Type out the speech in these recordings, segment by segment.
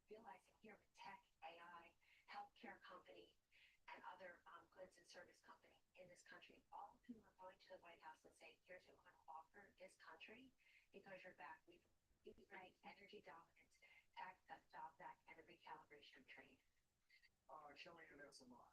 realizing here with tech, AI, healthcare company, and other goods and service company in this country, all of whom are going to the White House and saying, here's what we're going to offer this country because you're back. We've right, energy dominance, tax cut, job back, and a recalibration of trade. Showing you that's a lot.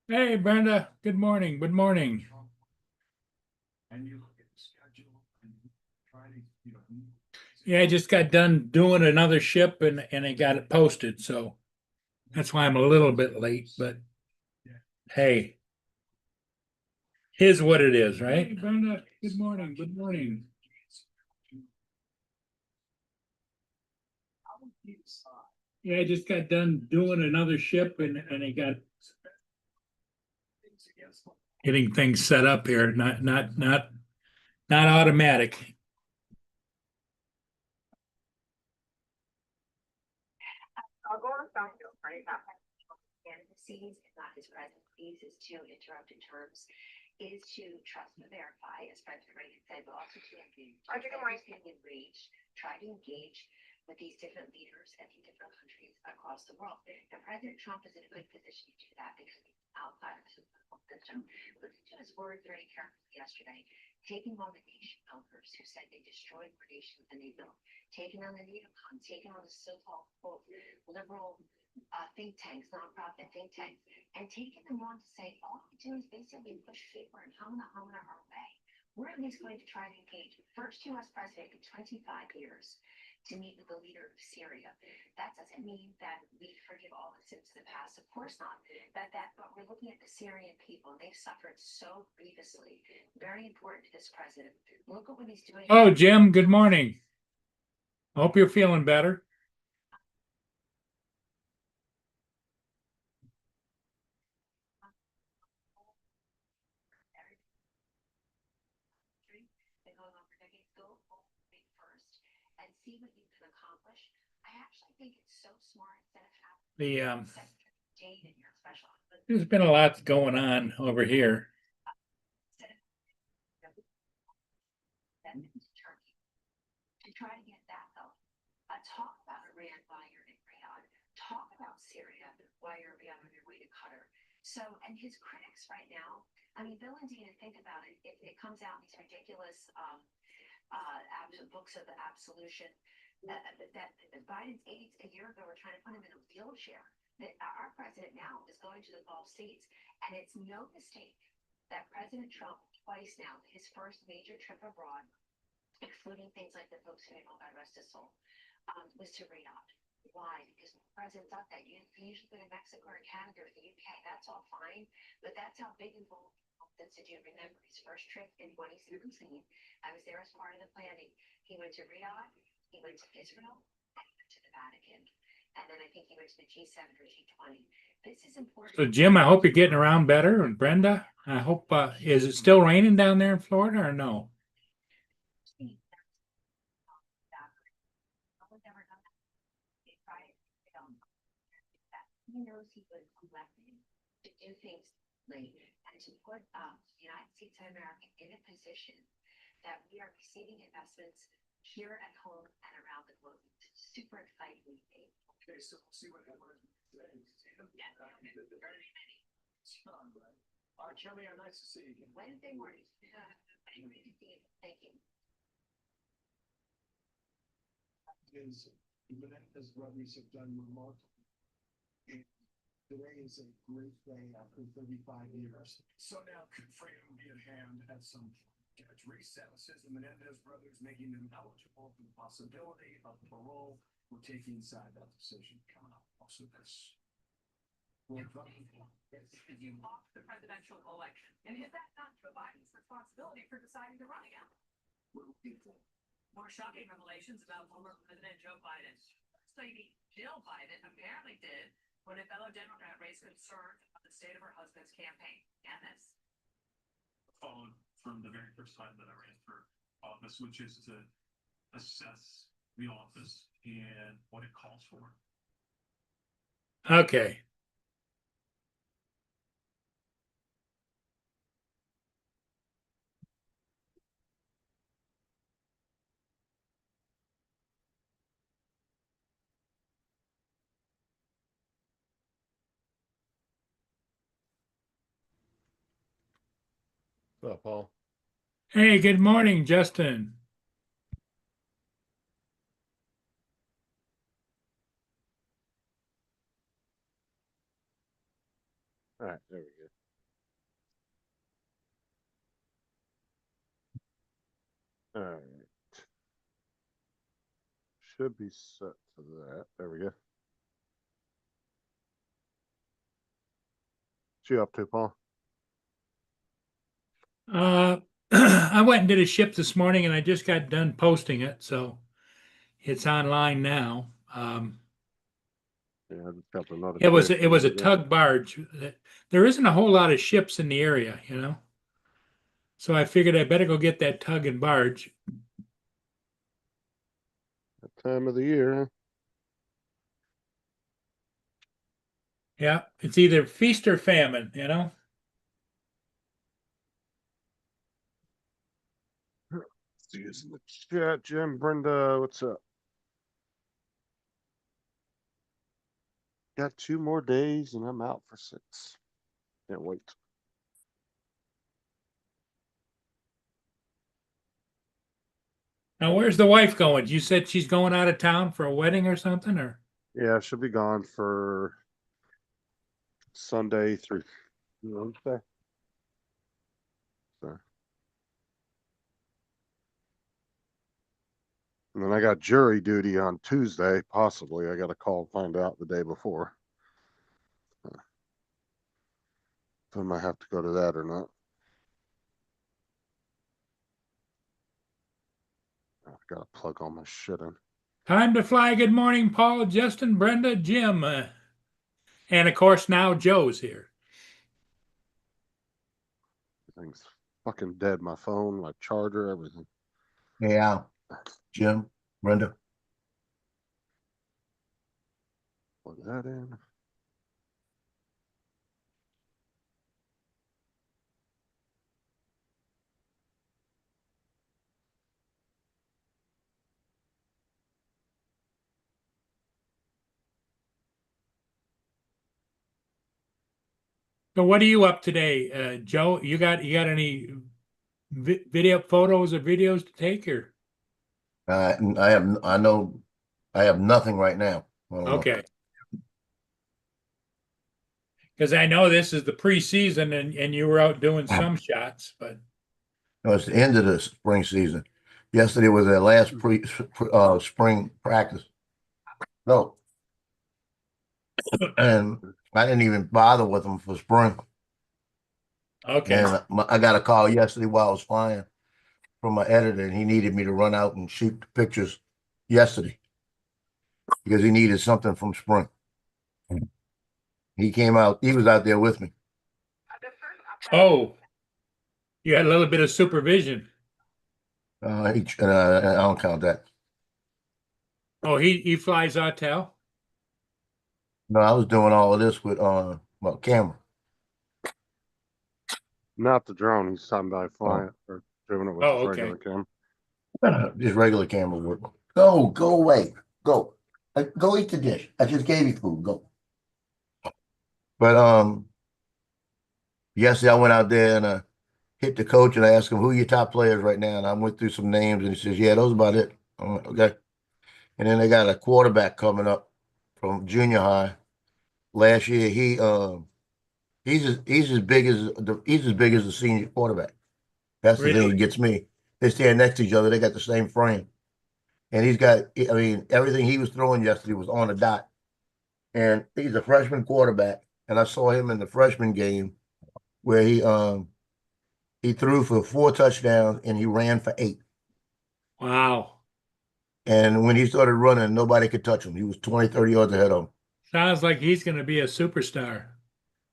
Hey, Brenda. Good morning. Good morning. And you look at the schedule and try to, Yeah, I just got done doing another ship and I got it posted, so that's why I'm a little bit late, but hey, here's what it is, right? Hey, Brenda. Good morning. Good morning. Yeah, I just got done doing another ship and I got getting things set up here, not automatic. I'll go on back to right now. And the scenes, if not his present, please, is to interrupt in terms, is to trust but verify, as President Reagan said, but also to engage. Understand enraged, try to engage with these different leaders and these different countries across the world. And President Trump is in a good position to do that because he's outside of the political system. Listen to his words very carefully yesterday, taking on the nation builders who said they destroyed our nation and they built, taking on the neocons, taking on the so-called quote, liberal think tanks, nonprofit think tanks, and taking them on to say all we do is basically push fear and humana our way. We're at least going to try to engage first U.S. president in 25 years to meet with the leader of Syria. That doesn't mean that we forgive all the sins of the past. Of course not. But we're looking at the Syrian people. They've suffered so grievously. Very important to this president. Look at what he's doing. Oh, Jim, good morning. Hope you're feeling better. See what you can accomplish. I actually think it's so smart instead of having The date in your special. there's been a lot going on over here. Turkey to try to get that though. Talk about Iran while you're in Riyadh. Talk about Syria while you're on your way to Qatar. So, and his critics right now, I mean, Bill and Dina, think about it. It comes out in these ridiculous books of the absolution that Biden's aides a year ago were trying to put him in a wheelchair. That our president now is going to the Gulf states, and it's no mistake that President Trump twice now, his first major trip abroad, excluding things like the folks who know God rest his soul, was to Riyadh. Why? Because the president thought that you usually go to Mexico or Canada or the UK, that's all fine, but that's how big involved. Did you remember his first trip in 2017? I was there as part of the planning. He went to Riyadh, he went to Israel, and he went to the Vatican. And then I think he went to the G7 or G20. This is important. So, Jim, I hope you're getting around better. And Brenda, I hope, is it still raining down there in Florida or no? He knows he was elected to do things late and to put the United States of America in a position that we are receiving investments here at home and around the globe. It's super exciting. Okay, so we'll see what happens today. Very many. Kelly, nice to see you again. Wednesday morning. Thank you. Menendez brothers have done remarkable. Today is a great day after 35 years. So now could freedom be at hand at some point? Judge Reset says the Menendez brothers making them eligible for the possibility of parole. We're taking inside that decision coming up. Also, this You lost the presidential election. And is that not Joe Biden's responsibility for deciding to run again? More shocking revelations about former President Joe Biden. First Lady Jill Biden apparently did what a fellow Democrat raised concern about the state of her husband's campaign. And this. Followed from the very first time that I ran for office, which is to assess the office and what it calls for. Okay. What's up, Paul? Hey, good morning, Justin. All right, there we go. All right. Should be set to that. There we go. What you up to, Paul? I went and did a ship this morning and I just got done posting it, so it's online now. Yeah, I just got the It was notification. a tug barge. There isn't a whole lot of ships in the area, you know. So I figured I better go get that tug and barge. That time of the year, huh? Yeah, it's either feast or famine, you know. Using the chat, Jim, Brenda, what's up? Got 2 more days and I'm out for 6. Can't wait. Now, where's the wife going? You said she's going out of town for a wedding or something, or? Yeah, she'll be gone for Sunday through Wednesday. So. And then I got jury duty on Tuesday, possibly. I got to call and find out the day before. So I might have to go to that or not. I got to plug all my shit in. Time to fly. Good morning, Paul, Justin, Brenda, Jim. And of course, now Joe's here. Everything's fucking dead. My phone, my charger, everything. Hey, Al, Jim, Brenda. Plug that in. So what are you up today, Joe? You got any video photos or videos to take, or? I have nothing right now. I don't know. Okay. Because I know this is the preseason and you were out doing some shots, but No, it's the end of the spring season. Yesterday was their last spring practice. No. And I didn't even bother with them for spring. okay. And I got a call yesterday while I was flying from my editor, and he needed me to run out and shoot the pictures yesterday because he needed something from spring. He came out, he was out there with me. Oh, you had a little bit of supervision. I don't count that. Oh, he flies Autel? No, I was doing all of this with camera. Not the drone. He's talking about flying it or doing it with Oh, his okay. regular cam. Just regular camera work. Go away. Go eat the dish. I just gave you food. Go. But yesterday I went out there and hit the coach and I asked him, who are your top players right now? And I went through some names and he says, yeah, those about it. I'm like, okay. And then they got a quarterback coming up from junior high. Last year he's as big as the senior quarterback. That's the thing Really? that gets me. They stand next to each other. They got the same frame. And he's got, everything he was throwing yesterday was on the dot. And he's a freshman quarterback. and I saw him in the freshman game where he threw for 4 touchdowns and he ran for 8. Wow. And when he started running, nobody could touch him. He was 20, 30 yards ahead of him. Sounds like he's going to be a superstar.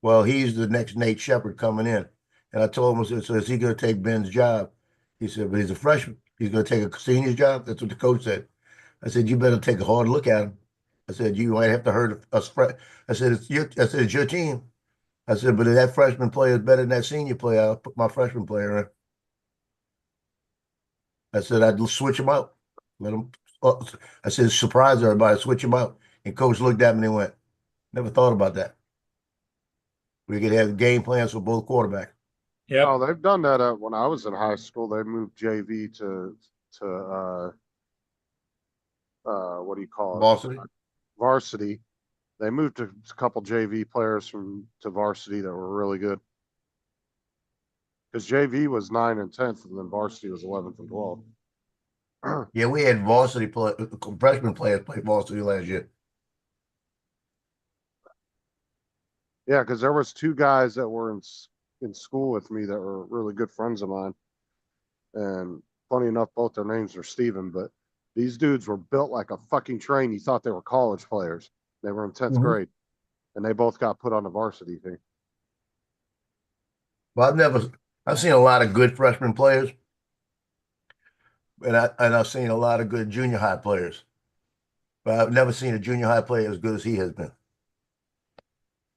Well, he's the next Nate Shepard coming in. And I told him, I said, so is he going to take Ben's job? He said, but he's a freshman. He's going to take a senior's job. That's what the coach said. I said, you better take a hard look at him. I said, you might have to hurt us. I said, it's your team. I said, but if that freshman player is better than that senior player, I'll put my freshman player in. I said, I'd switch him out. Let him. I said, surprise everybody, switch him out. And coach looked at me and he went, never thought about that. We could have game plans for both quarterbacks. Yep. Oh, they've done that when I was in high school. They moved JV to what do you call it? Varsity. Varsity. They moved a couple JV players to varsity that were really good. Because JV was 9 and 10th, and then varsity was 11th and 12th. Yeah, we had varsity freshman players play varsity last year. Yeah, because there was 2 guys that were in school with me that were really good friends of mine. And funny enough, both their names are Steven, but these dudes were built like a fucking train. You thought they were college players. They were in 10th grade, and they both got put on the varsity team. Well, I've seen a lot of good freshman players, and I've seen a lot of good junior high players, but I've never seen a junior high player as good as he has been.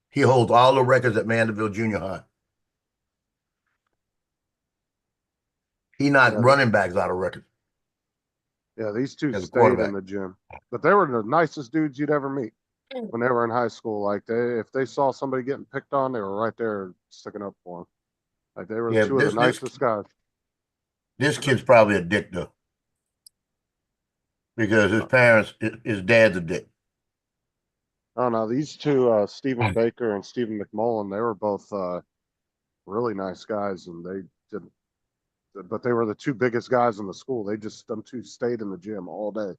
He holds all the records at Mandeville Junior High. He knocked running backs out of records. Yeah, these 2 As a stayed in quarterback. the gym, but they were the nicest dudes you'd ever meet when they were in high school. Like if they saw somebody getting picked on, they were right there sticking up for them. Like they were 2 of the nicest guys. This kid's probably a dick though, because his dad's a dick. Oh no, these 2, Stephen Baker and Stephen McMullen, they were both really nice guys, and they did. But they were the 2 biggest guys in the school. Them 2 stayed in the gym all day.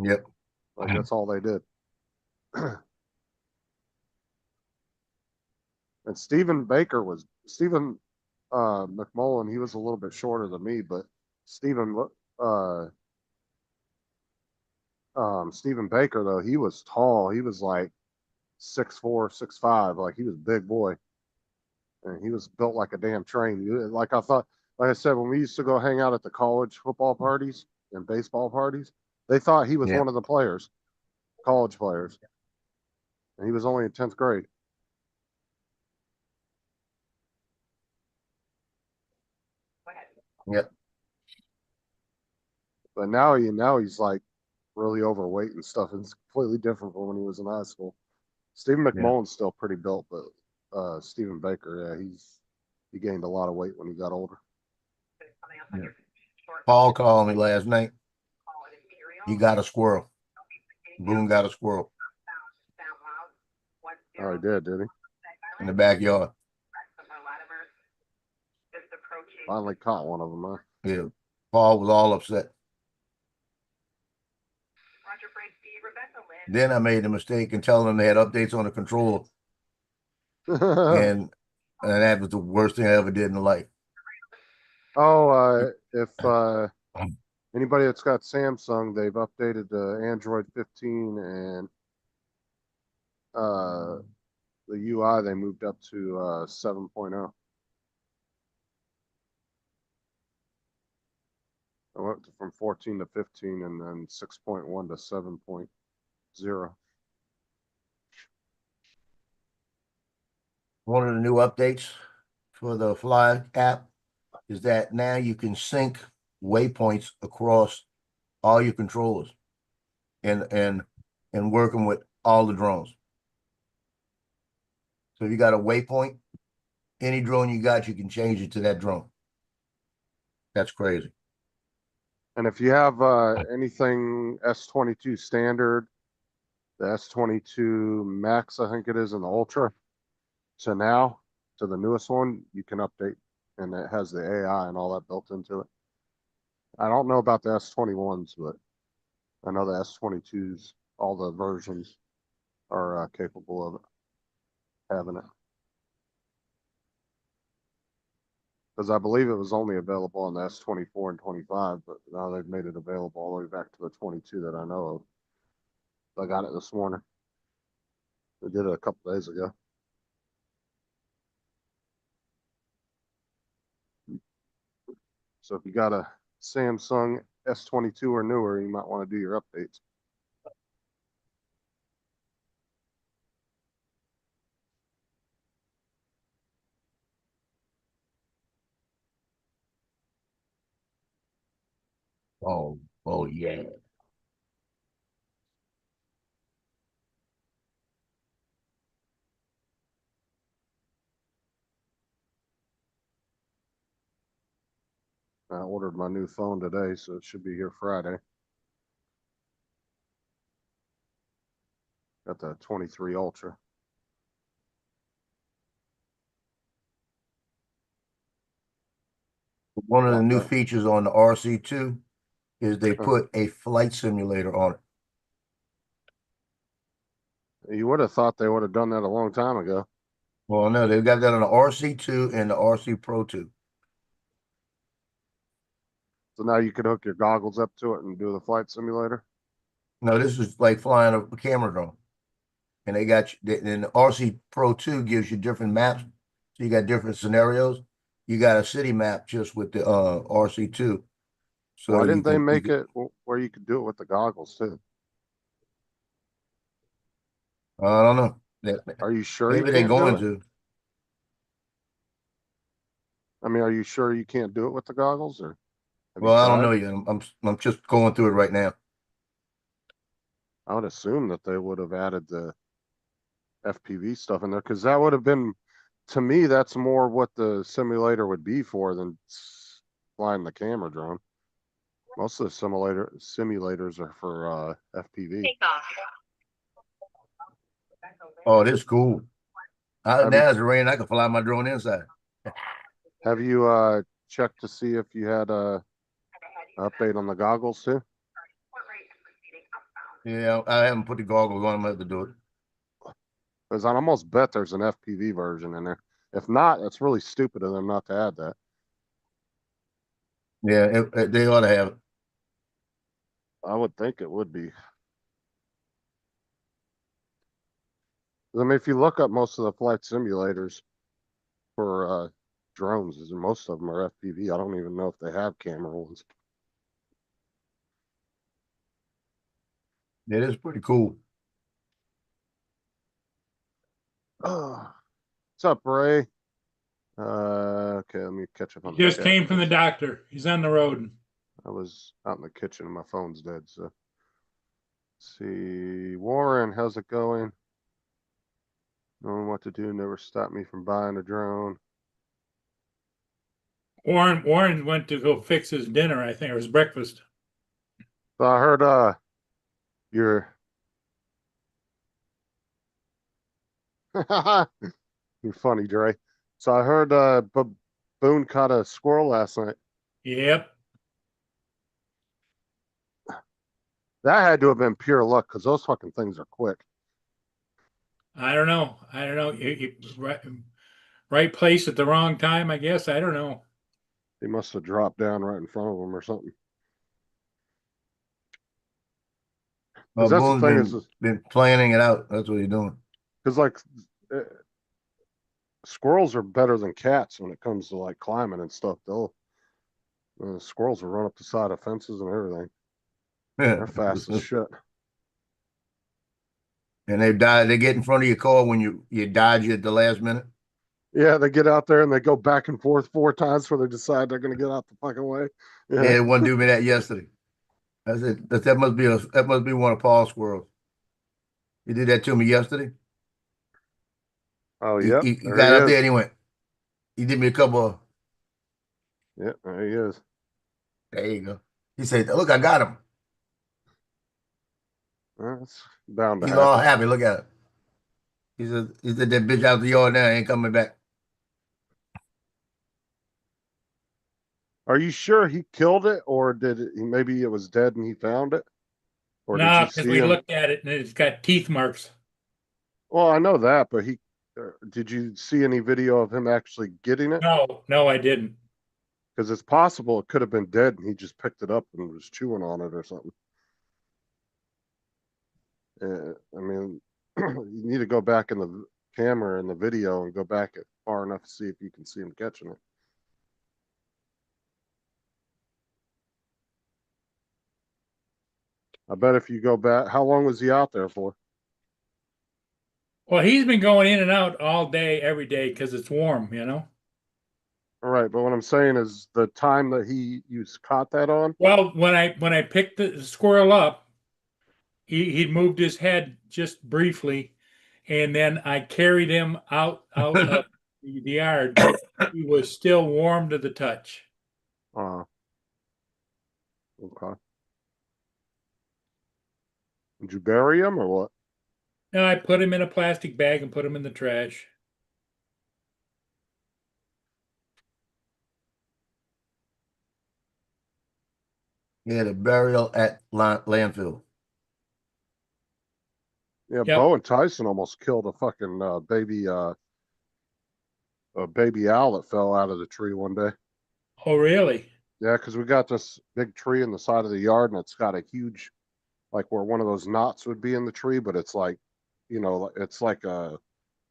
Yep. Like that's all they did. And Stephen McMullen, he was a little bit shorter than me, but Stephen Baker though, he was tall. He was like 6'4", 6'5", like he was a big boy. And he was built like a damn train. Like I said, when we used to go hang out at the college football parties and baseball parties, they thought he was one of the players, college players. And he was only in 10th grade. Yep. But now he's like really overweight and stuff. It's completely different from when he was in high school. Stephen McMullen's still pretty built, but Stephen Baker, yeah, he gained a lot of weight when he got older. Yeah. Paul called me last night. He got a squirrel. Boone got a squirrel. Oh, he did he? In the backyard. Finally caught one of them, huh? Yeah. Paul was all upset. Then I made the mistake in telling them they had updates on the controller. and that was the worst thing I ever did in life. Oh, if anybody that's got Samsung, they've updated the Android 15 and the UI they moved up to 7.0. I went from 14 to 15 and then 6.1 to 7.0. One of the new updates for the Fly app is that now you can sync waypoints across all your controllers and working with all the drones. So if you got a waypoint, any drone you got, you can change it to that drone. That's crazy. And if you have anything S22 standard, the S22 Max, I think it is, and the Ultra, to the newest one, you can update, and it has the AI and all that built into it. I don't know about the S21s, but I know the S22s, all the versions are capable of it. having it. Because I believe it was only available on the S24 and 25, but now they've made it available all the way back to the 22 that I know of. I got it this morning. They did it a couple days ago. So if you got a Samsung S22 or newer, you might want to do your updates. Oh yeah. I ordered my new phone today, so it should be here Friday. Got the 23 Ultra. One of the About new that. features on the RC2 is they put a flight simulator on it. You would have thought they would have done that a long time ago. Well, no, they've got that on the RC2 and the RC Pro 2. So now you could hook your goggles up to it and do the flight simulator. No, this is like flying a camera drone. And they got you, and the RC Pro 2 gives you different maps. So you got different scenarios. You got a city map just with the RC2. So Why you didn't they can- make it where you could do it with the goggles too? I don't know. Are you sure Maybe you they're can't do going it? to. I mean, are you sure you can't do it with the goggles, or have you Well, I don't tried? know yet. I'm just going through it right now. I would assume that they would have added the FPV stuff in there because that would have been, to me, that's more what the simulator would be for than flying the camera drone. Most of the simulators are for FPV. Oh, this is cool. Have Now you, it's raining. I can fly my drone inside. have you checked to see if you had a update on the goggles too? Yeah, I haven't put the goggles on. I'm gonna have to do it. Because I almost bet there's an FPV version in there. If not, that's really stupid of them not to add that. Yeah, they ought to have it. I would think it would be. I mean, if you look up most of the flight simulators for drones, most of them are FPV. I don't even know if they have camera ones. It is pretty cool. Oh, what's up, Ray? Okay, let me catch up He on the just chat. came from the doctor. He's on the road. I was out in the kitchen and my phone's dead, so. Let's see, Warren, how's it going? Knowing what to do never stopped me from buying a drone. Warren went to go fix his dinner, I think, or his breakfast. So I heard you're you're funny, Dre. So I heard Boone caught a squirrel last night. Yep. That had to have been pure luck because those fucking things are quick. I don't know. Right place at the wrong time, I guess. I don't know. They must have dropped down right in front of them or something. Well, that's the Boone's thing been, is- been planning it out. That's what he's doing. Because like squirrels are better than cats when it comes to like climbing and stuff. Squirrels will run up the side of fences and everything. They're fast as shit. And they get in front of your car when you dodge it at the last minute. Yeah, they get out there and they go back and forth 4 times before they decide they're gonna get out the fucking way. Yeah, one do me that yesterday. I said that must be one of Paul's squirrels. He did that to me yesterday. Oh yeah. He got up there and he went. He did me a couple of. Yeah, there he is. There you go. He said, "Look, I got him." That's bound to He's happen. all happy. Look at it. He said that bitch out the yard now ain't coming back. Are you sure he killed it, or maybe it was dead and he found it? Or did No, you because see we him? looked at it and it's got teeth marks. Well, I know that, but Did you see any video of him actually getting it? No, I didn't. Because it's possible it could have been dead and he just picked it up and was chewing on it or something. I mean, you need to go back in the camera in the video and go back it far enough to see if you can see him catching it. I bet if you go back, how long was he out there for? Well, he's been going in and out all day, every day, because it's warm, you know? All right, but what I'm saying is the time that you caught that on. Well, when I picked the squirrel up, he'd moved his head just briefly, and then I carried him out of the yard. He was still warm to the touch. Okay. Did you bury him or what? Now I put him in a plastic bag and put him in the trash. Yeah, the burial at landfill. Yeah, Yep. Bo and Tyson almost killed a fucking a baby owl that fell out of the tree one day. Oh, really? Yeah, because we got this big tree in the side of the yard, and it's got a huge, like where one of those knots would be in the tree, but it's like, it's like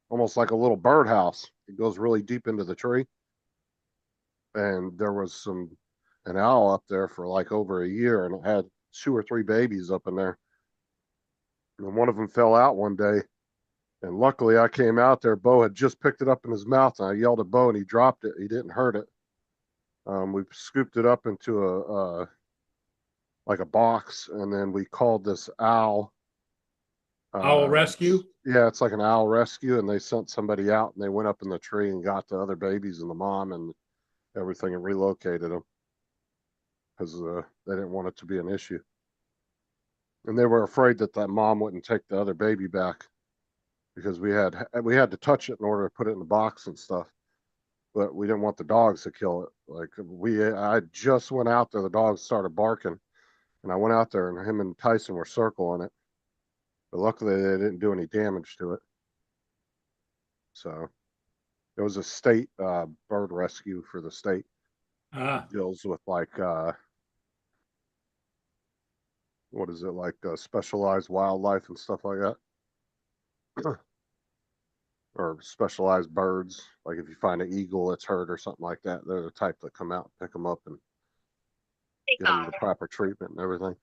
almost like a little birdhouse. It goes really deep into the tree, and there was an owl up there for like over a year, and it had 2 or 3 babies up in there. And one of them fell out one day, and luckily I came out there. Bo had just picked it up in his mouth, and I yelled at Bo, and he dropped it. He didn't hurt it. We scooped it up into a like a box, and then we called this owl. Owl rescue? Yeah, it's like an owl rescue, and they sent somebody out, and they went up in the tree and got the other babies and the mom and everything and relocated them because they didn't want it to be an issue, and they were afraid that that mom wouldn't take the other baby back because we had to touch it in order to put it in the box and stuff, but we didn't want the dogs to kill it. Like I just went out there, the dogs started barking, and I went out there, and him and Tyson were circling it, but luckily they didn't do any damage to it. So it was a state bird rescue for the state. Ah, Deals with like what is it, like specialized wildlife and stuff like that. Or specialized birds. Like if you find an eagle that's hurt or something like that, they're the type that come out, pick them up, and get them the proper treatment and everything.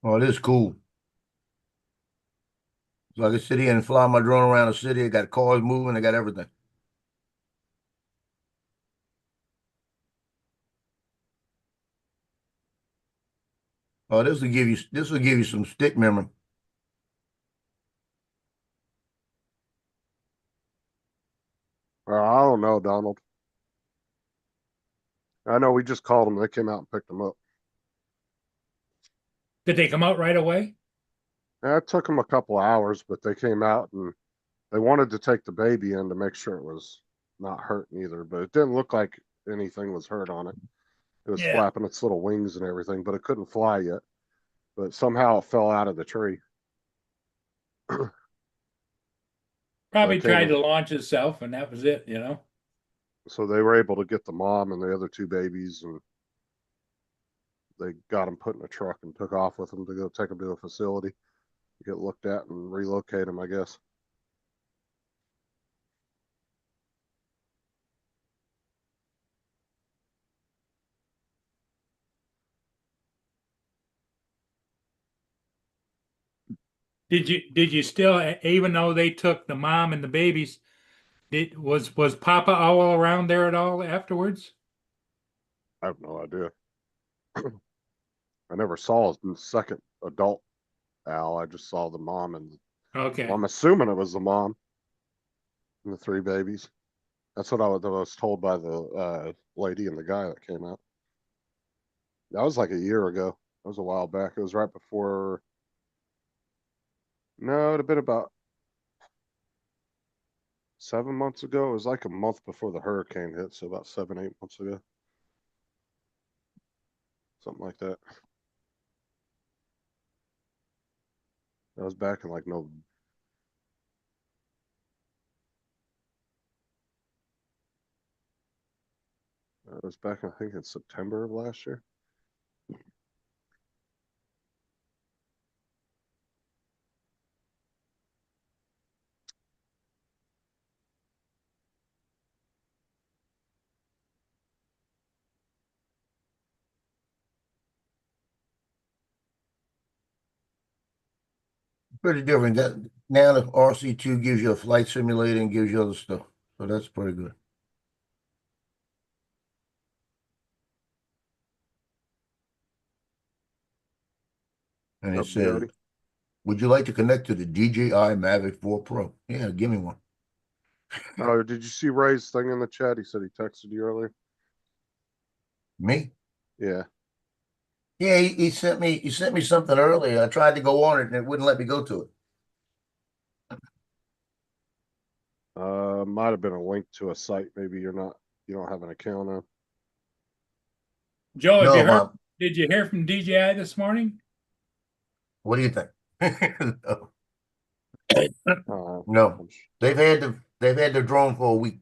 Oh, it is cool. So I can sit here and fly my drone around the city. I got cars moving. I got everything. Oh, this will give you some stick memory. I don't know, Donald. I know we just called them. They came out and picked them up. did they come out right away? Yeah, it took them a couple hours, but they came out and they wanted to take the baby in to make sure it was not hurt either. But it didn't look like anything was hurt on it. It was Yeah. flapping its little wings and everything, but it couldn't fly yet. But somehow it fell out of the tree. Probably Okay. tried to launch itself, and that was it, you know? So they were able to get the mom and the other 2 babies, and they got them put in a truck and took off with them to go take them to a facility to get looked at and relocate them, I guess. Did you still, even though they took the mom and the babies, was Papa Owl around there at all afterwards? I have no idea. I never saw a second adult owl. I just saw the mom, and Okay. well, I'm assuming it was the mom and the 3 babies. That's what I was told by the lady and the guy that came out. That was like a year ago. That was a while back. It was right before. No, it'd have been about 7 months ago. It was like a month before the hurricane hit, so about 7, 8 months ago. Something like that. That was back in like no. That was back, I think, in September of last year. Pretty different. That now the RC2 gives you a flight simulator and gives you other stuff. So that's pretty good. And it Up, says, Jody? would you like to connect to the DJI Mavic 4 Pro? Yeah, give me one. Oh, did you see Ray's thing in the chat? He said he texted you earlier. Me? Yeah. Yeah, he sent me something earlier. I tried to go on it and it wouldn't let me go to it. Might have been a link to a site. Maybe you don't have an account on. Joe, have No, you heard? Mom. Did you hear from DJI this morning? What do you think? No. Uh, No. They've had the drone for a week.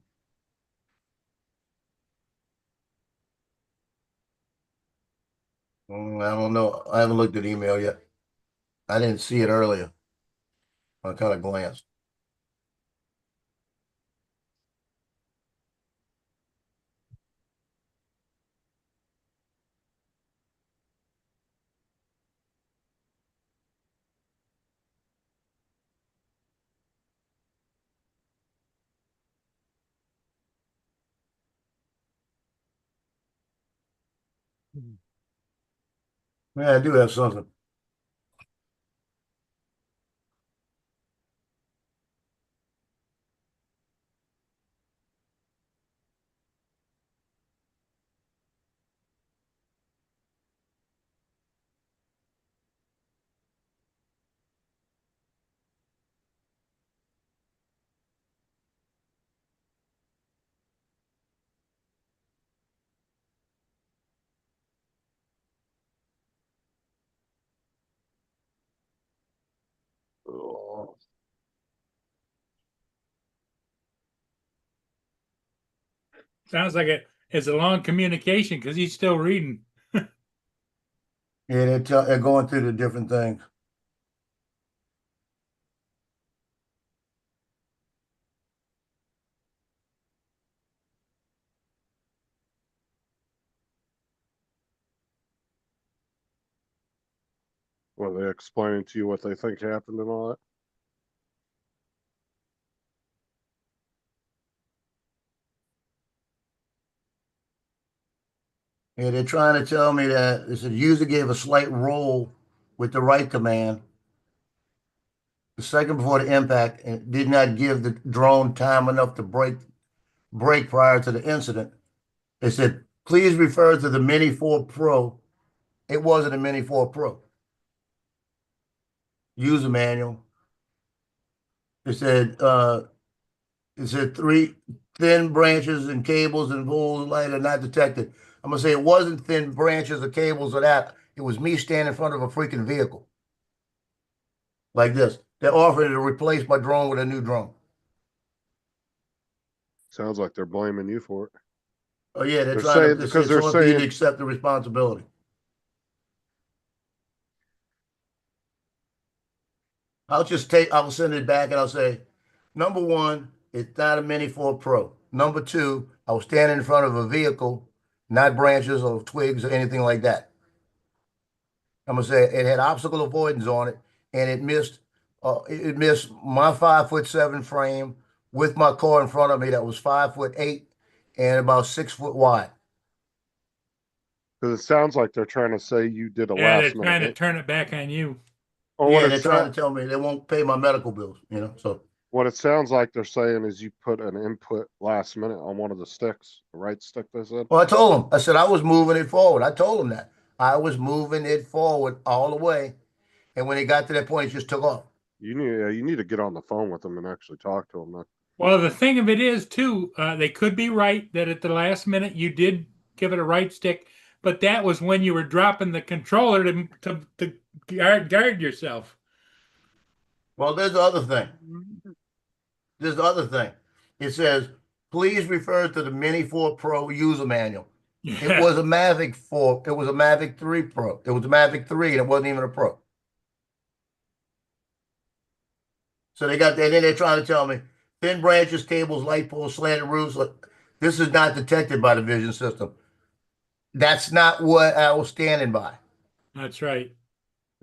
I don't know. I haven't looked at email yet. I didn't see it earlier. I kind of glanced. Yeah, I do have something. oh, Sounds like it's a long communication because he's still reading. Yeah, they're going through the different things. were they explaining to you what they think happened and all that? Yeah, they're trying to tell me that they said user gave a slight roll with the right command. The second before the impact and did not give the drone time enough to break prior to the incident. They said, please refer to the Mini 4 Pro. It wasn't a Mini 4 Pro. User manual. It said 3 thin branches and cables and poles of light are not detected. I'm gonna say it wasn't thin branches or cables or that. It was me standing in front of a freaking vehicle. Like this. They're offering to replace my drone with a new drone. Sounds like they're blaming you for it. Oh yeah, they're They're trying saying to because it's they're on for you to saying accept the responsibility. I'll send it back and I'll say, number one, it's not a Mini 4 Pro. Number two, I was standing in front of a vehicle, not branches or twigs or anything like that. I'm gonna say it had obstacle avoidance on it, and it missed my 5'7" frame with my car in front of me that was 5'8" and about 6 foot wide. because it sounds like they're trying to say you did a Yeah, they're last trying to minute. turn it back on you. Or Yeah, they're trying to tell me they won't pay my medical bills, so. what it sounds like they're saying is you put an input last minute on one of the sticks, the right stick. They said. Well, I told him, I said I was moving it forward. I told him that. I was moving it forward all the way. And when it got to that point, it just took off. You need to get on the phone with them and actually talk to them. Well, the thing of it is, too, they could be right that at the last minute you did give it a right stick, but that was when you were dropping the controller to guard yourself. Well, there's the other thing. There's the other thing. It says, please refer to the Mini 4 Pro user manual. It Yeah. was a Mavic 4. It was a Mavic 3 Pro. It was a Mavic 3 and it wasn't even a Pro. So they got that. Then they're trying to tell me thin branches, cables, light poles, slanted roofs. Look, this is not detected by the vision system. That's not what I was standing by. That's right.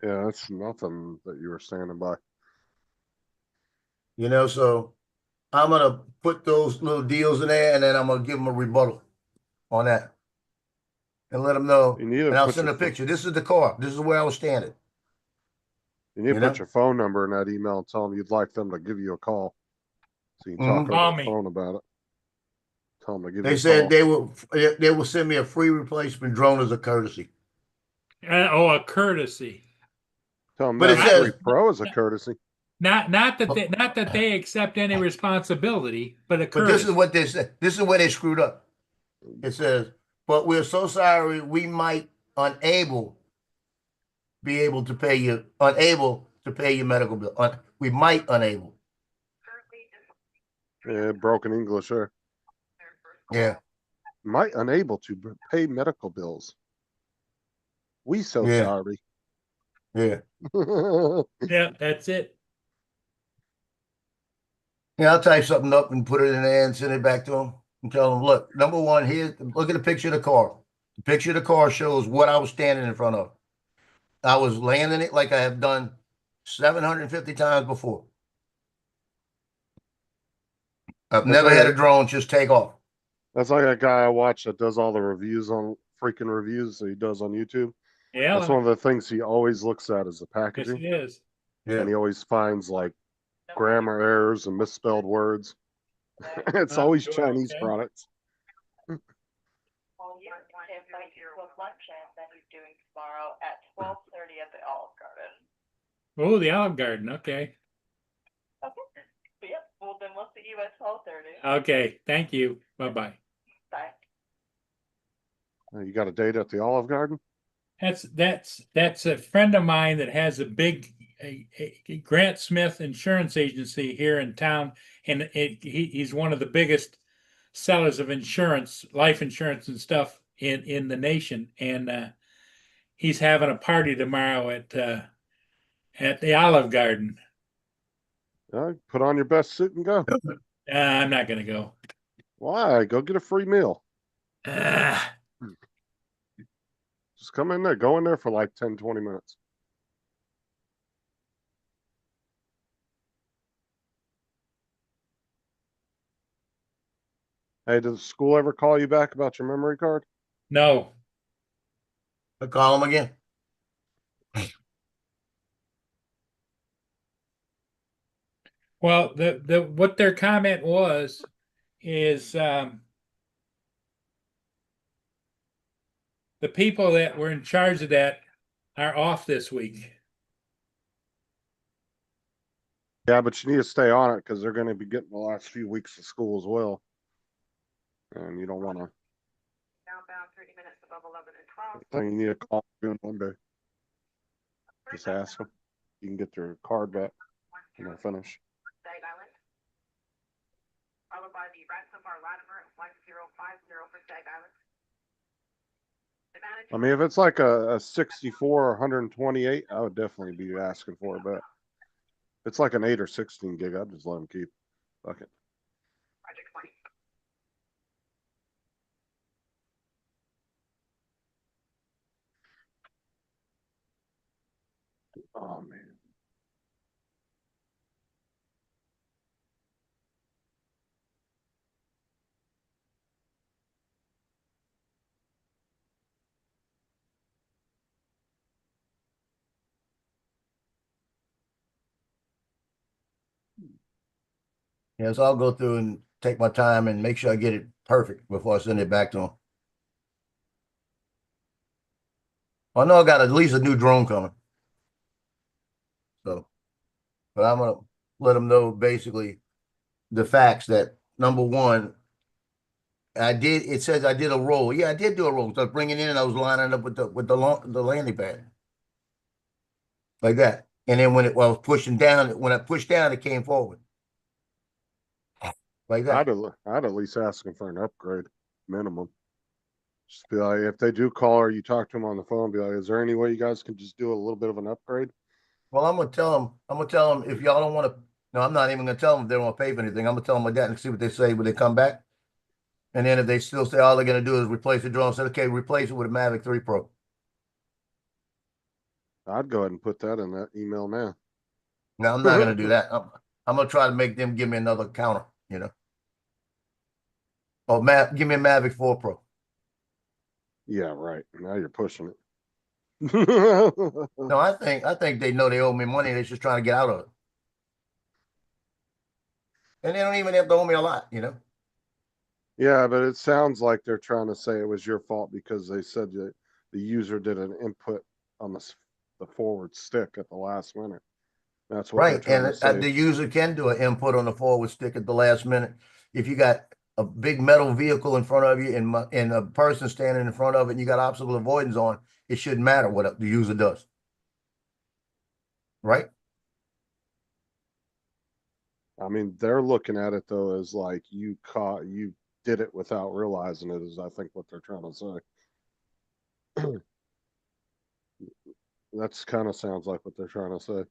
Yeah, that's nothing that you were standing by. You know, so I'm gonna put those little deals in there, and then I'm gonna give them a rebuttal on that, and let them know. You need to And I'll put send a your picture. This is the car. This is where I was standing. You need to You put know? your phone number in that email and tell them you'd like them to give you a call. So you can talk Mhm. over Call the me. phone about it. Tell them to give you They a said call. they will send me a free replacement drone as a courtesy. A courtesy. Tell them But it that says- 3 Pro is a courtesy. Not that they accept any responsibility, but a But this is courtesy. what they said. This is where they screwed up. It says, but we're so sorry we might unable to pay your medical bill. We might unable. Yeah, broken English there. Yeah. Might unable to pay medical bills. We so Yeah. sorry. Yeah. Yeah, that's it. Yeah, I'll type something up and put it in there and send it back to them and tell them, look, number one, look at the picture of the car. The picture of the car shows what I was standing in front of. I was landing it like I have done 750 times before. I've That's never like had a drone just take off. That's like a guy I watch that does all the reviews on freaking reviews that he does on YouTube. Yeah, That's one of the things he always looks at is the yes, packaging. it is. Yeah. And he always finds like grammar errors and misspelled words. It's always Doing Chinese okay. products. Well, yeah, invite you to a lunch that he's doing tomorrow at 12:30 at the Olive Garden. Oh, the Olive Garden. Okay. Okay. Yep, well then we'll see you at 12:30. Okay. Thank you. Bye-bye. Bye. You got a date at the Olive Garden? That's a friend of mine that has a big a Grant Smith insurance agency here in town, and he's one of the biggest sellers of insurance, life insurance and stuff in the nation. And he's having a party tomorrow at the Olive Garden. Put on your best suit and go. I'm not gonna go. Why? Go get a free meal. Ah, Just come in there. Go in there for like 10, 20 minutes. Hey, does the school ever call you back about your memory card? no. I call them again. Well, the what their comment was is the people that were in charge of that are off this week. Yeah, but you need to stay on it because they're going to be getting the last few weeks of school as well. And you don't want to. Outbound 30 minutes above 11 and 12. I think you need to call them one day. Just ask them. You can get their card back when they finish. Stag Island. Followed by the Ratcliffe or Latimer at 1050 for Stag Island. The manager- I mean, if it's like a 64 or 128, I would definitely be asking for it. But if it's like an 8 or 16 gig, I'd just let them keep. Fuck it. Project 20. Oh, man. Yes, I'll go through and take my time and make sure I get it perfect before I send it back to them. I know I got at least a new drone coming. So, but I'm gonna let them know basically the facts that number one, it says I did a roll. Yeah, I did do a roll. So I was bringing in and I was lining up with the landing pad. Like that. And then when it was pushing down, when I pushed down, it came forward. Like that. I'd at least ask them for an upgrade, minimum. Just be like, if they do call or you talk to them on the phone, be like, is there any way you guys can just do a little bit of an upgrade? Well, I'm gonna tell them if y'all don't want to, no, I'm not even gonna tell them if they don't want to pay for anything. I'm gonna tell them like that and see what they say when they come back. And then if they still say all they're gonna do is replace the drone, say, okay, replace it with a Mavic 3 Pro. I'd go ahead and put that in that email now. No, I'm not gonna do that. I'm gonna try to make them give me another counter, you know. Oh, give me a Mavic 4 Pro. Yeah, right. Now you're pushing it. No, I think they know they owe me money. They're just trying to get out of it. And they don't even have to owe me a lot, you know. Yeah, but it sounds like they're trying to say it was your fault because they said that the user did an input on the forward stick at the last minute. That's what they're Right. trying And to say. the user can do an input on the forward stick at the last minute. If you got a big metal vehicle in front of you and a person standing in front of it and you got obstacle avoidance on, it shouldn't matter what the user does. Right? I mean, they're looking at it though as like you did it without realizing it, is I think what they're trying to say. That's kind of sounds like what they're trying to say.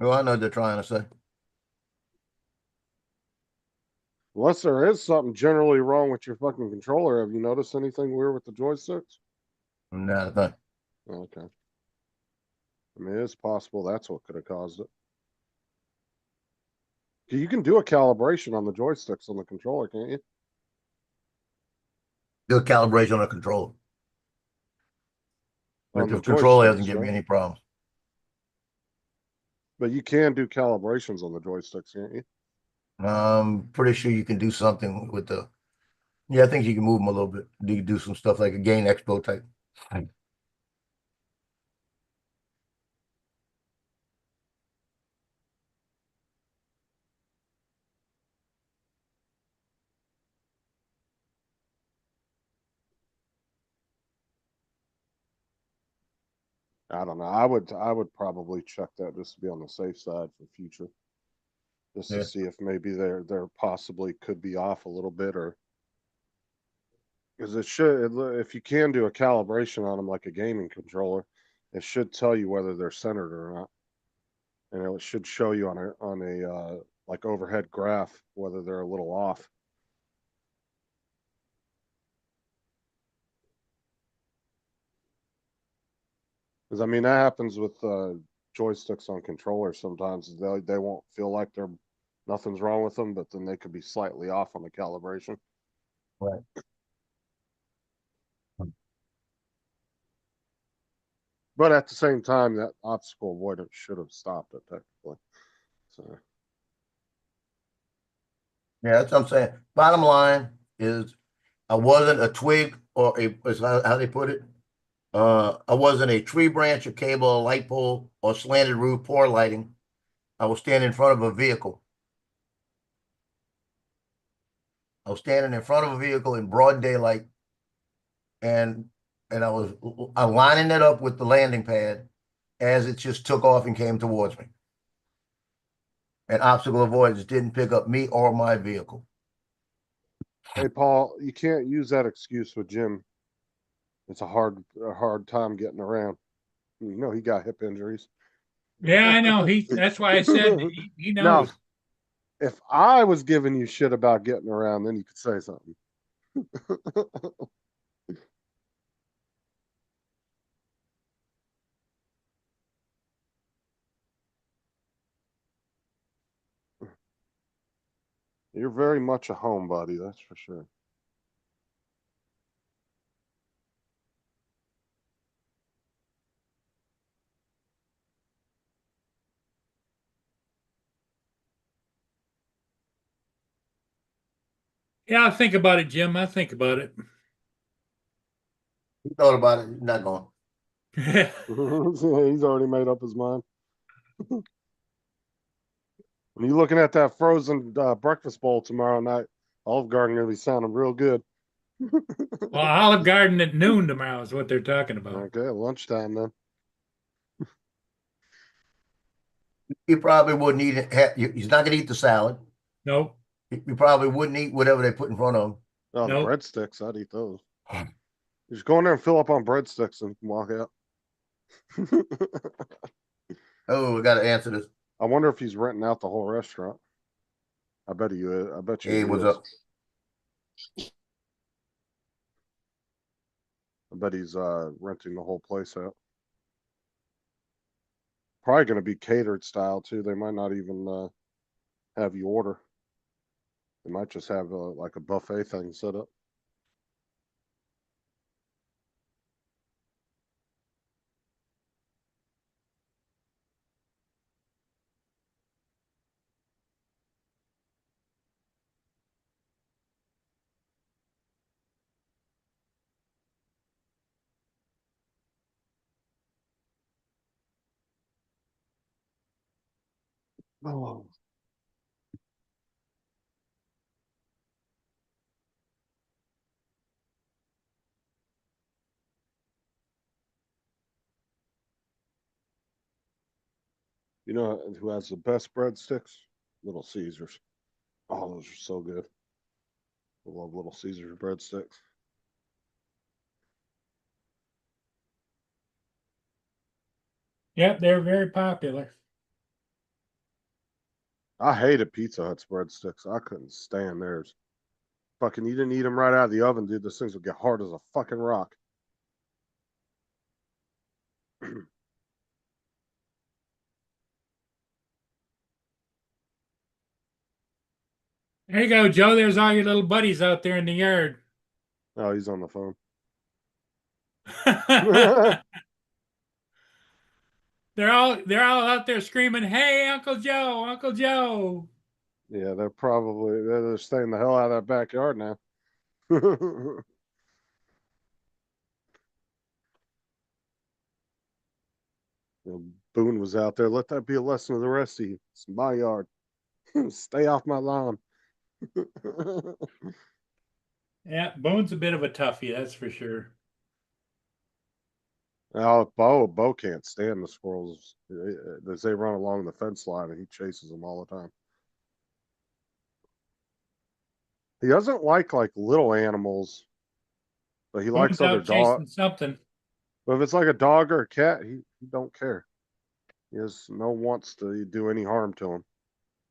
Well, I know what they're trying to say. Unless there is something generally wrong with your fucking controller. Have you noticed anything weird with the joysticks? Not a thing. Okay. I mean, it's possible that's what could have caused it. You can do a calibration on the joysticks on the controller, can't you? Do a calibration on the controller. But On the the controller hasn't joysticks, given me right? any problems. But you can do calibrations on the joysticks, can't you? I'm pretty sure you can do something with the. Yeah, I think you can move them a little bit. You can do some stuff like a Gain Expo type. I don't know. I would probably check that just to be on the safe side for future. Just Yeah. to see if maybe they're possibly could be off a little bit, or because it should, if you can do a calibration on them like a gaming controller, it should tell you whether they're centered or not, and it should show you on a like overhead graph whether they're a little off. Because I mean that happens with joysticks on controllers sometimes. They won't feel like nothing's wrong with them, but then they could be slightly off on the calibration. Right. But at the same time, that obstacle avoidance should have stopped it technically. So Yeah, that's what I'm saying. Bottom line is I wasn't a twig or is how they put it. I wasn't a tree branch, a cable, a light pole, or slanted roof pour lighting. I was standing in front of a vehicle. I was standing in front of a vehicle in broad daylight, and I was lining it up with the landing pad as it just took off and came towards me. And obstacle avoidance didn't pick up me or my vehicle. hey, Paul, you can't use that excuse with Jim. It's a hard time getting around. You know he got hip injuries. Yeah, I know. That's why I said he Now, knows. if I was giving you shit about getting around, then you could say something. You're very much a homebody, that's for sure. Yeah, I'll think about it, Jim. I'll think about it. He thought about it, he's not going. He's already made up his mind. When you're looking at that frozen breakfast bowl tomorrow night, Olive Garden gonna be sounding real good. Well, Olive Garden at noon tomorrow is what they're talking about. Okay, lunchtime then. He probably wouldn't eat it. He's not gonna eat the salad. Nope. He probably wouldn't eat whatever they put in front of him. Oh, the Nope. breadsticks, I'd eat those. Just go in there and fill up on breadsticks and walk out. Oh, we got to answer this. I wonder if he's renting out the whole restaurant. I bet he is. I bet you Hey, he what's is. up? I bet he's renting the whole place out. Probably gonna be catered style too. They might not even have you order. They might just have like a buffet thing set up. Oh. You know who has the best breadsticks? Little Caesars. Oh, those are so good. I love Little Caesars breadsticks. Yep, they're very popular. I hated Pizza Hut's breadsticks. I couldn't stand theirs. Fucking, you didn't eat them right out of the oven, dude. Those things would get hard as a fucking rock. There you go, Joe. There's all your little buddies out there in the yard. Oh, he's on the phone. They're all out there screaming, "Hey, Uncle Joe, Uncle Joe." Yeah, they're staying the hell out of that backyard now. Boone was out there. Let that be a lesson to the rest of you. It's my yard. Stay off my lawn. Yeah, Boone's a bit of a toughie, that's for sure. Now, Bo can't stand the squirrels. They run along the fence line and he chases them all the time. He doesn't like little animals, but he likes Boone's other out chasing dogs. something. But if it's like a dog or a cat, he don't care. He has no wants to do any harm to him.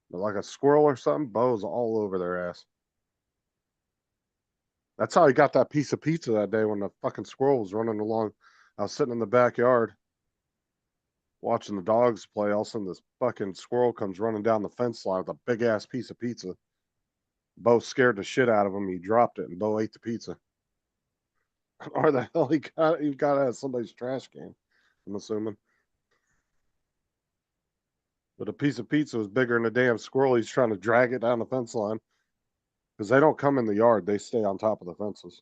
But like a squirrel or something, Bo's all over their ass. That's how he got that piece of pizza that day when the fucking squirrel was running along. I was sitting in the backyard watching the dogs play. All of a sudden, this fucking squirrel comes running down the fence line with a big ass piece of pizza. Bo scared the shit out of him. He dropped it, and Bo ate the pizza. Or the hell he got it out of somebody's trash can, I'm assuming. But a piece of pizza was bigger than a damn squirrel. He's trying to drag it down the fence line. Because they don't come in the yard, they stay on top of the fences.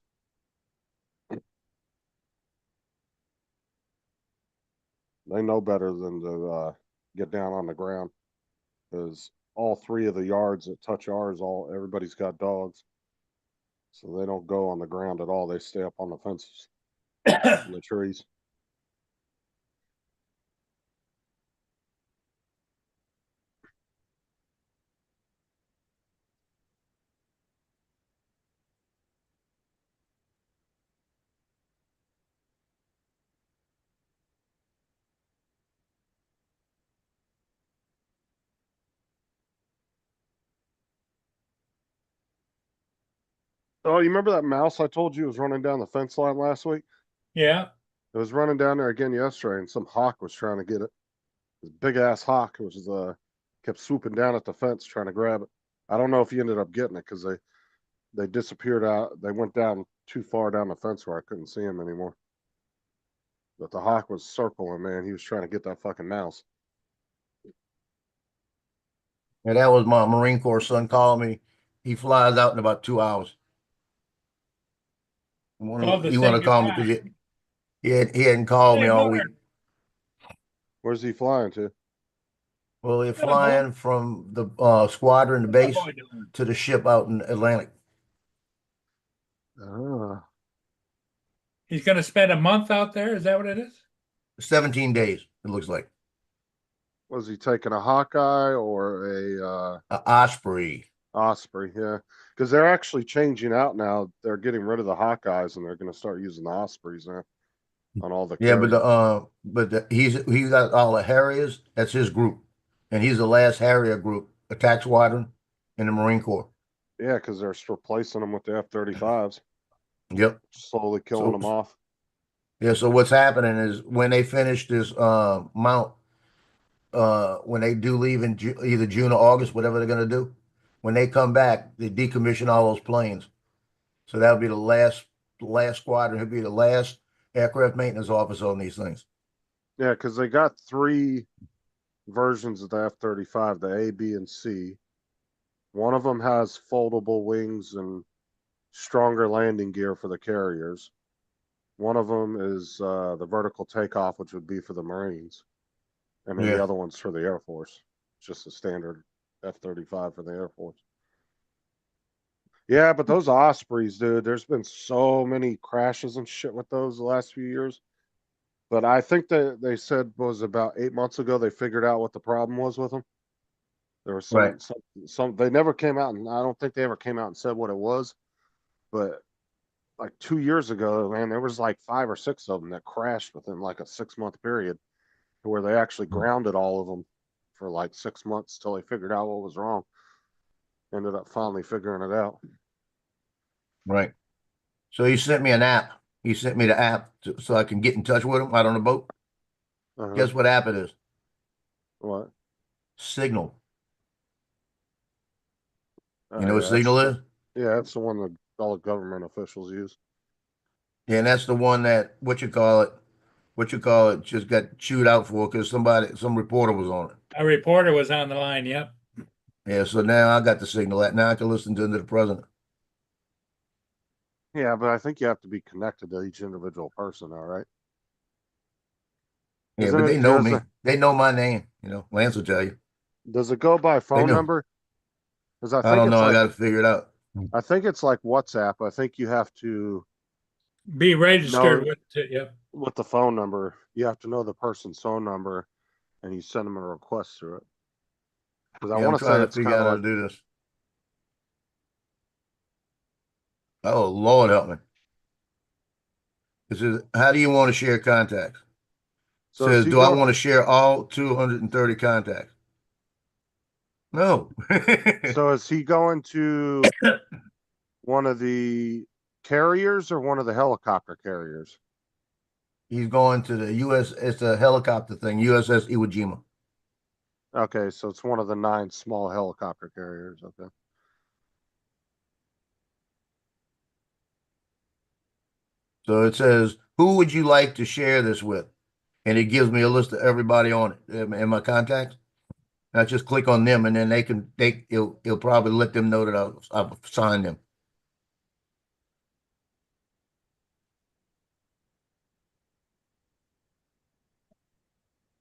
They know better than to get down on the ground. Because all three of the yards that touch ours, everybody's got dogs. So they don't go on the ground at all. They stay up on the fences and the trees. Oh, you remember that mouse I told you was running down the fence line last week? Yeah. It was running down there again yesterday, and some hawk was trying to get it. This big ass hawk was kept swooping down at the fence trying to grab it. I don't know if he ended up getting it because they disappeared out. They went down too far down the fence where I couldn't see him anymore. But the hawk was circling, man. He was trying to get that fucking mouse. And that was my Marine Corps son calling me. He flies out in about 2 hours. Love to You say want to call me goodbye. because he hadn't called Hey, me all Booner. week. Where's he flying to? Well, they're Good boy. flying from the squadron, the What's base, that boy doing? to the ship out in Atlantic. He's going to spend a month out there. Is that what it is? 17 days, it looks like. Was he taking a Hawkeye or A Osprey. Osprey? Yeah, because they're actually changing out now. They're getting rid of the Hawkeyes and they're going to start using the Ospreys now on all the Yeah, but carriers. he's got all the Harriers. That's his group, and he's the last Harrier group, attack squadron, in the Marine Corps. Yeah, because they're replacing them with the F-35s, Yep. slowly killing So them off. yeah, so what's happening is when they finish this mount, when they do leave in either June or August, whatever they're gonna do, when they come back, they decommission all those planes. So that'll be the last squadron. He'll be the last aircraft maintenance officer on these things. Yeah, because they got 3 versions of the F-35, the A, B, and C. One of them has foldable wings and stronger landing gear for the carriers. One of them is the vertical takeoff, which would be for the Marines. And then the Yeah. other one's for the Air Force. It's just a standard F-35 for the Air Force. Yeah, but those Ospreys, dude, there's been so many crashes and shit with those the last few years. But I think that they said was about 8 months ago they figured out what the problem was with them. There was Right. some they never came out, and I don't think they ever came out and said what it was. But like 2 years ago, man, there was like 5 or 6 of them that crashed within like a 6 month period, to where they actually grounded all of them for like 6 months till they figured out what was wrong. Ended up finally figuring it out. Right. So he sent me an app. He sent me the app so I can get in touch with him out on the boat. Uh-huh. Guess what app it is? What? Signal. Oh, You know what yeah, Signal is? yeah, that's the one that all the government officials use. Yeah, and that's the one that what you call it, just got chewed out for because some reporter was on it. A reporter was on the line. Yep. Yeah, so now I got the Signal app. Now I can listen to the president. Yeah, but I think you have to be connected to each individual person, all right? Yeah, Isn't but it, they know me. They know my name. Lance will tell you. does it go by They phone know. number? Because I don't know. I got to figure it out. I think it's like WhatsApp. I think you have to Be registered know with it. Yep. with the phone number. You have to know the person's phone number, and you send them a request through it. Because I Yeah, I'm want to say trying to it's figure kind out of how like, to do this. Oh, Lord help me. It says, how do you want to share contacts? so is Says, he do I going? want to share all 230 contacts? No. So is he going to one of the carriers or one of the helicopter carriers? He's going to the U.S. It's a helicopter thing, USS Iwo Jima. Okay, so it's one of the 9 small helicopter carriers. Okay. So it says, who would you like to share this with? And it gives me a list of everybody on it in my contacts. And I just click on them, and then it'll probably let them know that I've signed them.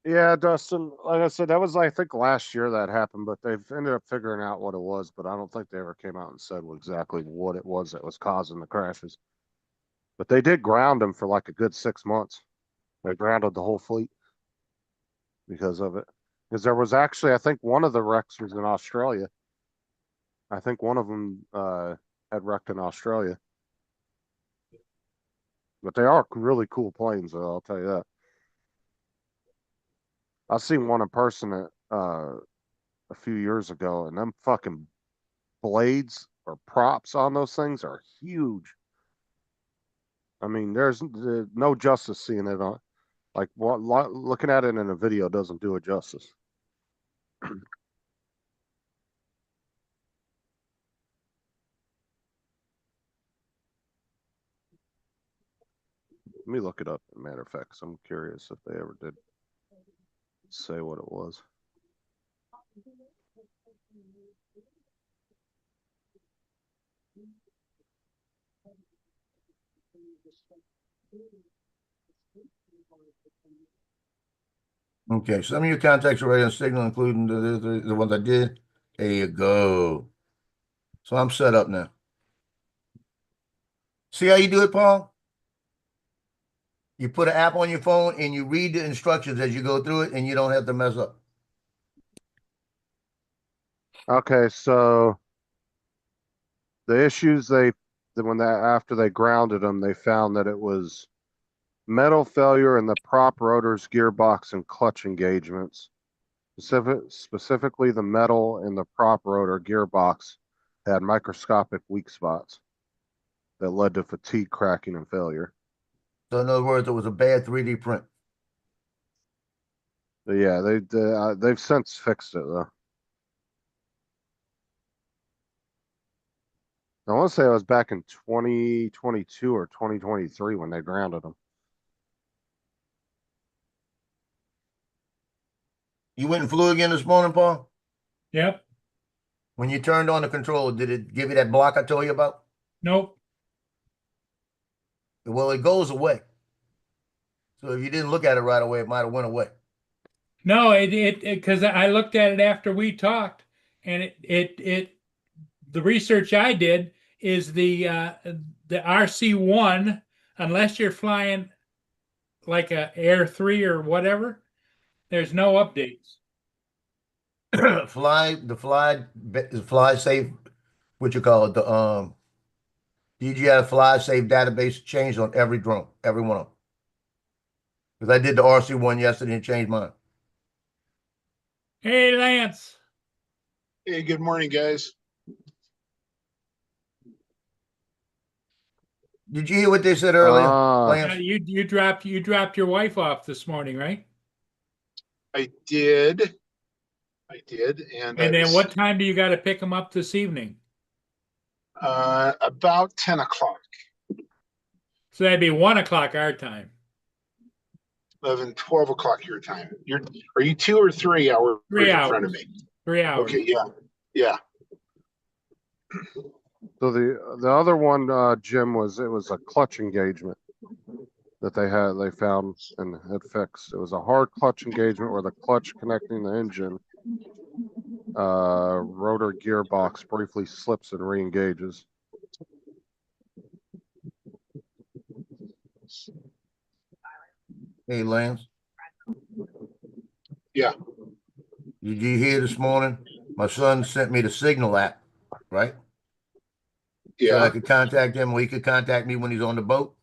Yeah, Dustin, like I said, that was, I think, last year that happened, but they've ended up figuring out what it was, but I don't think they ever came out and said exactly what it was that was causing the crashes. But they did ground them for like a good 6 months. They grounded the whole fleet because of it. Because there was actually, I think one of the wrecks was in Australia. I think one of them had wrecked in Australia. But they are really cool planes, though, I'll tell you that. I seen one in person a few years ago, and them fucking blades or props on those things are huge. I mean, there's no justice seeing it on, like, what looking at it in a video doesn't do it justice. Let me look it up. As a matter of fact, 'cause I'm curious if they ever did say what it was. Okay, some of your contacts are already on Signal, including the ones I did. There you go. So I'm set up now. See how you do it, Paul? You put an app on your phone and you read the instructions as you go through it, and you don't have to mess up. Okay, so the issues after they grounded them, they found that it was metal failure in the prop rotors, gearbox, and clutch engagements. Specifically, the metal in the prop rotor gearbox had microscopic weak spots that led to fatigue, cracking, and failure. So in other words, it was a bad 3D print. But yeah, they've since fixed it though. I want to say it was back in 2022 or 2023 when they grounded them. You went and flew again this morning, Paul? Yep. When you turned on the controller, did it give you that block I told you about? Nope. Well, it goes away. So if you didn't look at it right away, it might have went away. No, because I looked at it after we talked, and the research I did is the RC1, unless you're flying like a Air 3 or whatever, there's no updates. Fly safe, what you call it, the DJI Fly Safe database changed on every drone, every one of them. Because I did the RC1 yesterday and changed mine. Hey, Lance. Hey, good morning, guys. Did you hear what they said earlier, Lance? You dropped your wife off this morning, right? I did. And And then what time do you got to pick them up this evening? About 10 o'clock, So that'd be 1 o'clock our time. 11, 12 o'clock your time. Are you 2 or 3 hours 3 in hours. front of me? 3 hours. Okay, yeah. So the other one, Jim, it was a clutch engagement that they found and had fixed. It was a hard clutch engagement where the clutch connecting the engine rotor gearbox briefly slips and re-engages. Hey, Lance. Yeah. Did you hear this morning? My son sent me the Signal app, right? So I Yeah. could contact him, or he could contact me when he's on the boat.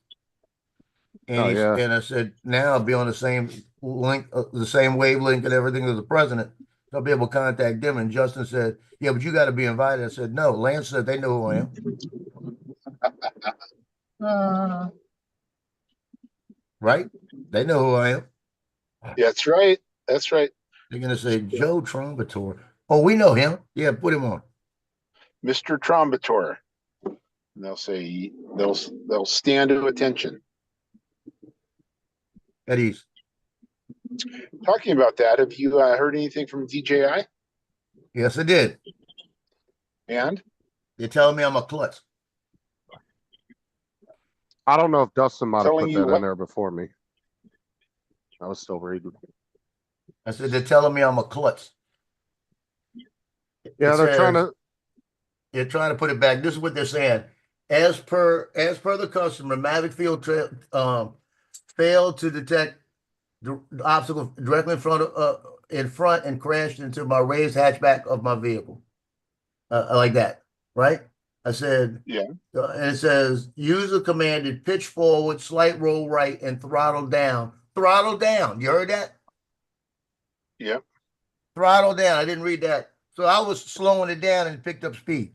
And and I said, now I'll be on the same link, the same wavelength and everything as the president. So I'll be able to contact them. And Justin said, yeah, but you got to be invited. I said, no. Lance said they know who I am. Right? They know who I am. That's right. That's right. They're going to say, Joe Trombator. Oh, we know him. Yeah, put him on. Mr. Trombator. And they'll say they'll stand to attention. At ease. Talking about that, have you heard anything from DJI? Yes, I did. And You're telling me I'm a klutz. I don't know if Dustin might have Telling put you that what? in there before me. I was still reading. I said, they're telling me I'm a klutz. Yeah, they're trying to put it back. This is what they're saying. As per the customer, Mavic Field failed to detect the obstacle directly in front and crashed into my raised hatchback of my vehicle. Like that, right? I said, Yeah. And it says user commanded pitch forward, slight roll right, and throttle down. Throttle down. You heard that? Yep. Throttle down. I didn't read that. So I was slowing it down and picked up speed.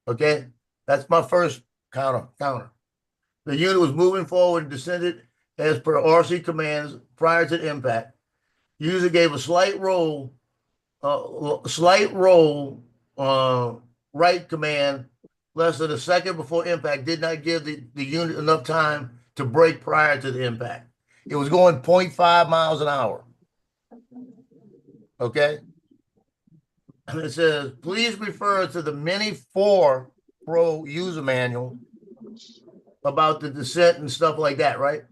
Okay, that's my first counter. The unit was moving forward and descended as per RC commands prior to the impact. User gave a slight roll right command less than a second before impact. Did not give the unit enough time to brake prior to the impact. It was going 0.5 miles an hour. Okay. And it says, please refer to the Mini 4 Pro user manual about the descent and stuff like that, right?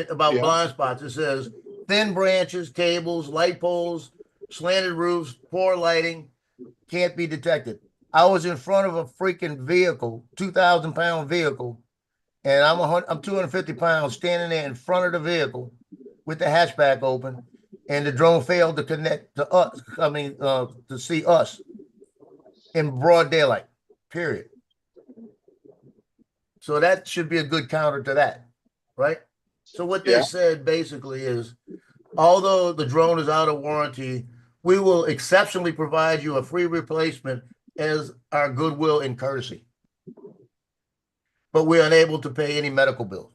About blind spots. It says thin branches, cables, light poles, slanted roofs, poor lighting can't be detected. I was in front of a freaking vehicle, 2,000-pound vehicle, and I'm 250 pounds standing there in front of the vehicle with the hatchback open, and the drone failed to connect to us. I mean, to see us in broad daylight. Period. So that should be a good counter to that, right? So what they Yeah. said basically is, although the drone is out of warranty, we will exceptionally provide you a free replacement as our goodwill and courtesy. But we're unable to pay any medical bills.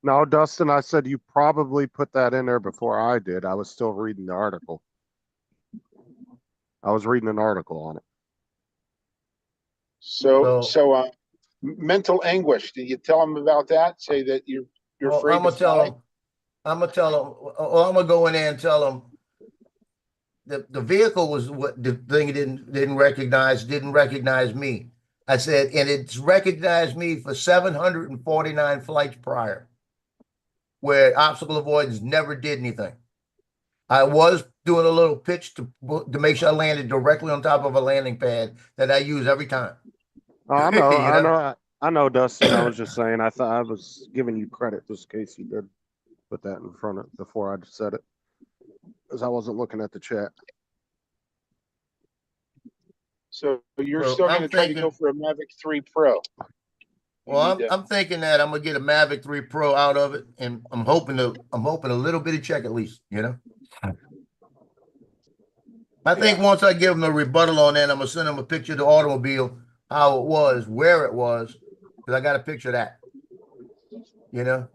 No, Dustin, I said you probably put that in there before I did. I was still reading the article. I was reading an article on it. So, mental anguish, did you tell them about that? Say that you're Well, afraid I'm to gonna tell fly? them. I'm gonna tell them. Well, I'm gonna go in there and tell them the vehicle was what the thing didn't recognize me. I said, and it's recognized me for 749 flights prior, where obstacle avoidance never did anything. I was doing a little pitch to make sure I landed directly on top of a landing pad that I use every time. Oh, I know, You I know? know, I know, Dustin. I was just saying. I thought I was giving you credit just in case you did put that in front of before I said it, because I wasn't looking at the chat. So you're Well, still I'm gonna try to go thinking- for a Mavic 3 Pro? Well, I'm thinking that I'm gonna get a Mavic 3 Pro out of it, and I'm hoping a little bitty check at least, you know. I think once I give them a rebuttal on that, I'm gonna send them a picture of the automobile, how it was, where it was, because I got a picture of that, you know.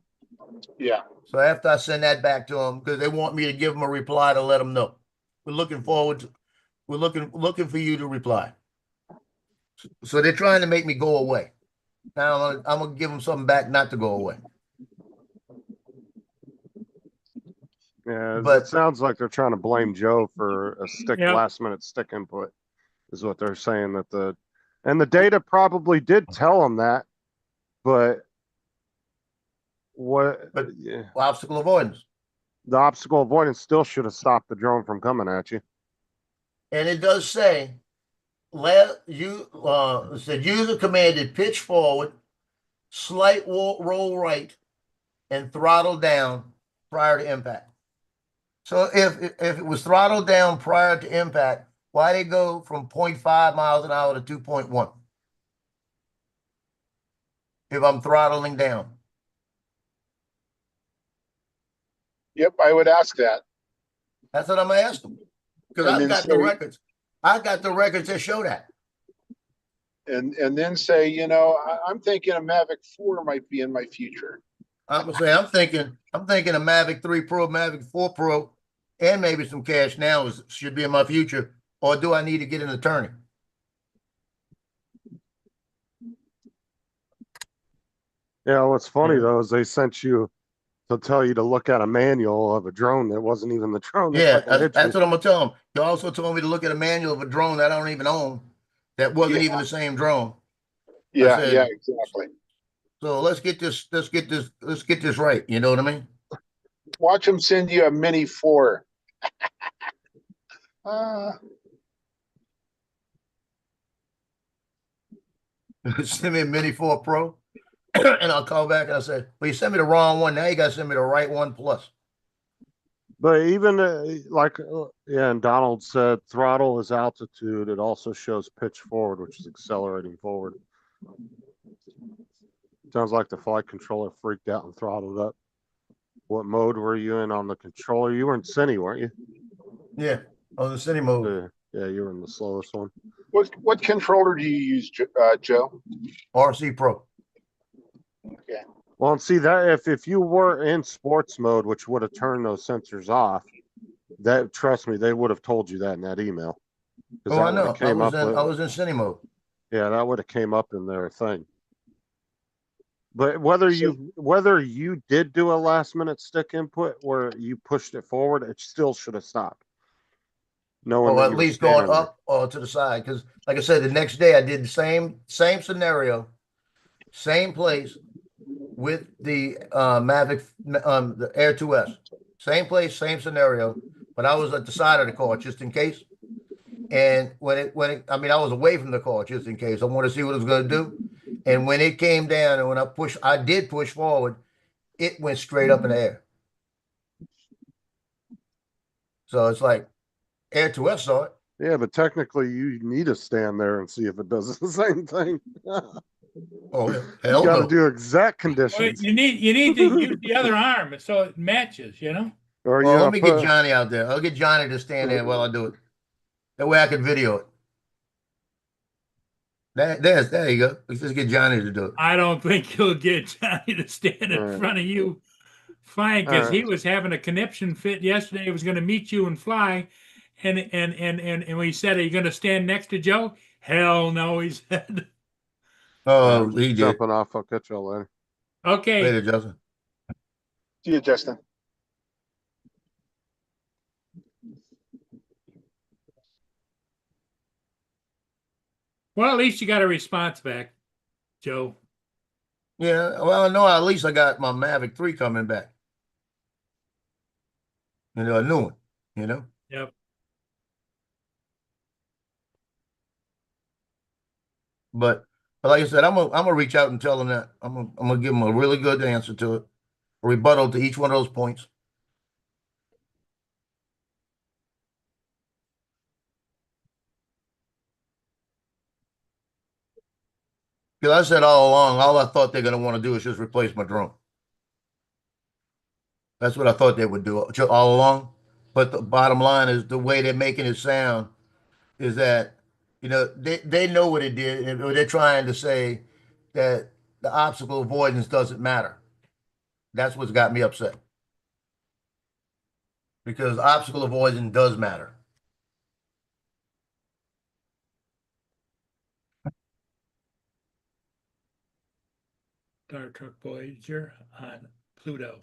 Yeah. So after I send that back to them, because they want me to give them a reply to let them know, we're looking looking for you to reply. So they're trying to make me go away. Now I'm gonna give them something back not to go away. Yeah, But- it sounds like they're trying to blame Joe for a Yeah. last minute stick input, is what they're saying that the data probably did tell them that, but yeah, Obstacle avoidance. the obstacle avoidance still should have stopped the drone from coming at you. And it does say, it said user commanded pitch forward, slight roll right, and throttle down prior to impact. So if it was throttled down prior to impact, why did it go from 0.5 miles an hour to 2.1? If I'm throttling down. Yep, I would ask that. That's what I'm gonna ask them. Because And I've then got the say- records. I got the records that show that. And then say, I'm thinking a Mavic 4 might be in my future. I'm gonna say I'm thinking a Mavic 3 Pro, Mavic 4 Pro, and maybe some cash now should be in my future. Or do I need to get an attorney? Yeah, what's funny Yeah. though is they sent you to tell you to look at a manual of a drone that wasn't even the drone. that Yeah, fucking hit that's you. what I'm gonna tell them. You also told me to look at a manual of a drone that I don't even own, that wasn't Yeah. even the same drone. Yeah, said- yeah, exactly. So let's get this right. You know what I mean? Watch them send you a Mini 4. Send me a Mini 4 Pro, and I'll call back and I'll say, well, you sent me the wrong one. Now you gotta send me the right one plus. But even yeah, and Donald said throttle is altitude. It also shows pitch forward, which is accelerating forward. Sounds like the flight controller freaked out and throttled up. What mode were you in on the controller? You were in Cine, weren't you? Yeah, on the city mode. Yeah, you were in the slowest one. What controller do you use, Joe? RC Pro. Okay. Well, and see that if you were in sports mode, which would have turned those sensors off, that trust me, they would have told you that in that email. 'Cause Oh, that I would've know. came up with- I was in city mode. Yeah, that would have came up in their thing. But whether you did do a last minute stick input where you pushed it forward, it still should have stopped. Knowing Or that at you were least going standing there. up or to the side. Because like I said, the next day I did the same scenario, same place with the Mavic, the Air 2S. Same place, same scenario, but I was at the side of the car just in case. And I was away from the car just in case. I wanted to see what it was going to do. And when it came down and when I did push forward, it went straight up in the air. So it's like Air to West saw it. Yeah, but technically you need to stand there and see if it does the same thing. Oh, You hell gotta no. do exact Well, conditions. you need to use the other arm so it matches, you know? Or Well, you let me get Johnny out there. I'll get Johnny to stand there while I do it. That way I can video it. There you go. Let's just get Johnny to do it. I don't think you'll get Johnny to stand in Alright. front of you flying because he Alright. was having a conniption fit yesterday. He was going to meet you and fly. And we said, are you going to stand next to Joe? Hell no, he said. Oh, he did. Jumping off. I'll catch y'all later. Okay. Later, Justin. See you, Justin. Well, at least you got a response back, Joe. Yeah, well, no, at least I got my Mavic 3 coming back. A new one, Yep. But like I said, I'm gonna reach out and tell them that. I'm gonna give them a really good answer to it, a rebuttal to each one of those points. Because I said all along, all I thought they're gonna want to do is just replace my drone. That's what I thought they would do all along. But the bottom line is the way they're making it sound is that, they know what it did, and they're trying to say that the obstacle avoidance doesn't matter. That's what's got me upset. Because obstacle avoidance does matter. Star Trek Voyager on Pluto.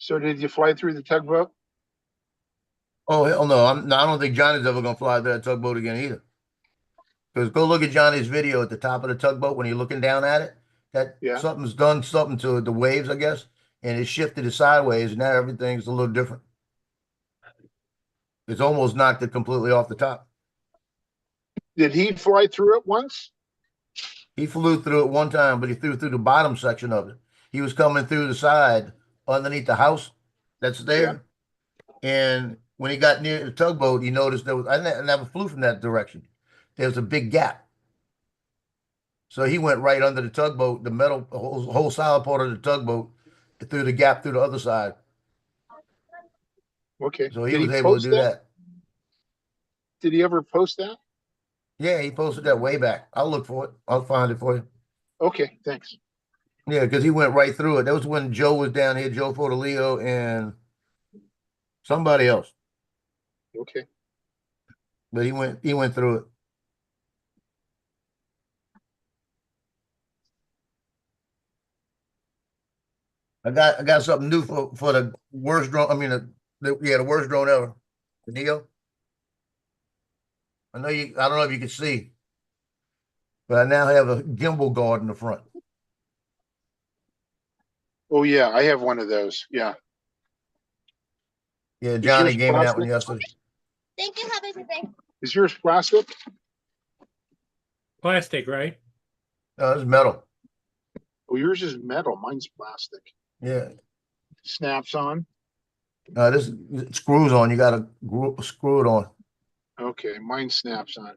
So did you fly through the tugboat? Oh, hell no. I don't think Johnny's ever gonna fly that tugboat again either. Because go look at Johnny's video at the top of the tugboat when you're looking down at it. That Yeah. something's done something to the waves, I guess, and it shifted it sideways, and now everything's a little different. It's almost knocked it completely off the top. Did he fly through it once? He flew through it one time, but he flew through the bottom section of it. He was coming through the side underneath the house that's there. And when he got near the tugboat, he noticed I never flew from that direction. There was a big gap. So he went right under the tugboat, the metal, whole solid part of the tugboat, through the gap through the other side. Okay. So he Did was he able to post do that? that. Did he ever post that? Yeah, he posted that way back. I'll look for it. I'll find it for you. Okay, thanks. Yeah, because he went right through it. That was when Joe was down here, Joe Fortaleo and somebody else. Okay. But he went through it. I got something new for the worst drone. I mean, the worst drone ever. The Neo. I don't know if you can see, but I now have a gimbal guard in the front. Oh yeah, I have one of those. Yeah. Yeah, Is Johnny yours gave me that one plastic? yesterday. Thank you, have a good day. Is yours plastic? Plastic, right? No, it's metal. Oh, yours is metal. Mine's plastic. Yeah. Snaps on. This screws on. You got to screw it on. Okay, mine snaps on.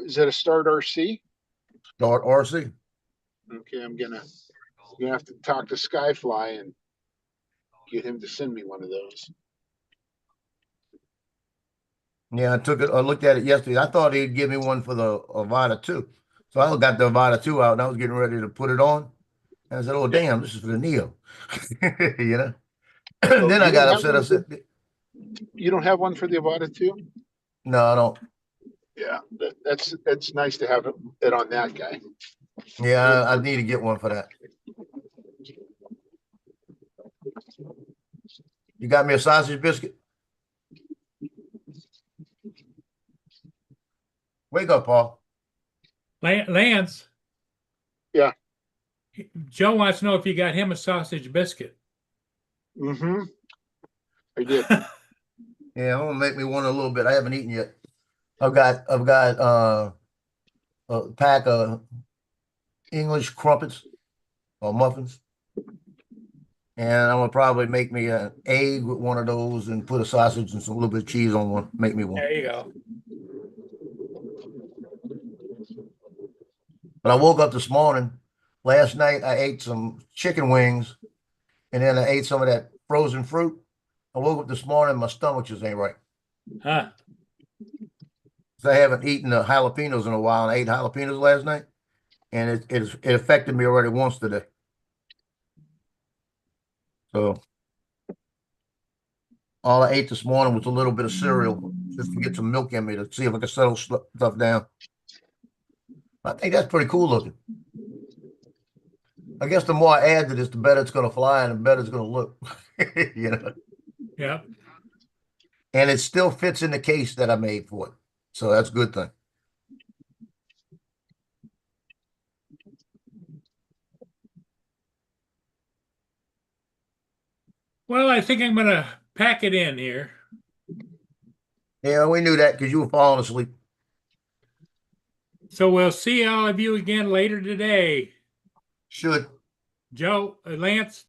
Is that a Start RC? Start RC. Okay, I'm gonna have to talk to Skyfly and get him to send me one of those. Yeah, I looked at it yesterday. I thought he'd give me one for the Avata 2. So I got the Avata 2 out and I was getting ready to put it on. And I said, oh, damn, this is for the Neo. And then I got upset. I said, you don't have one for the Avata 2? No, I don't. Yeah, that's nice to have it on that guy. Yeah, I need to get one for that. You got me a sausage biscuit? Wake up, Paul. Lance. Yeah. Joe wants to know if you got him a sausage biscuit. Mm-hmm. I did. Yeah, I'm gonna make me one a little bit. I haven't eaten yet. I've got a pack of English crumpets or muffins. And I'm gonna probably make me an egg with one of those and put a sausage and some little bit of cheese on one. Make me one. There you go. But I woke up this morning. Last night I ate some chicken wings, and then I ate some of that frozen fruit. I woke up this morning, my stomach just ain't right. Huh. So I haven't eaten the jalapenos in a while, and I ate jalapenos last night, and it affected me already once today. So all I ate this morning was a little bit of cereal just to get some milk in me to see if I can settle stuff down. I think that's pretty cool looking. I guess the more I add to this, the better it's going to fly and the better it's going to look. You know. Yeah. And it still fits in the case that I made for it. So that's a good thing. Well, I think I'm going to pack it in here. Yeah, we knew that because you were falling asleep. So we'll see all of you again later today. Should. Joe, Lance,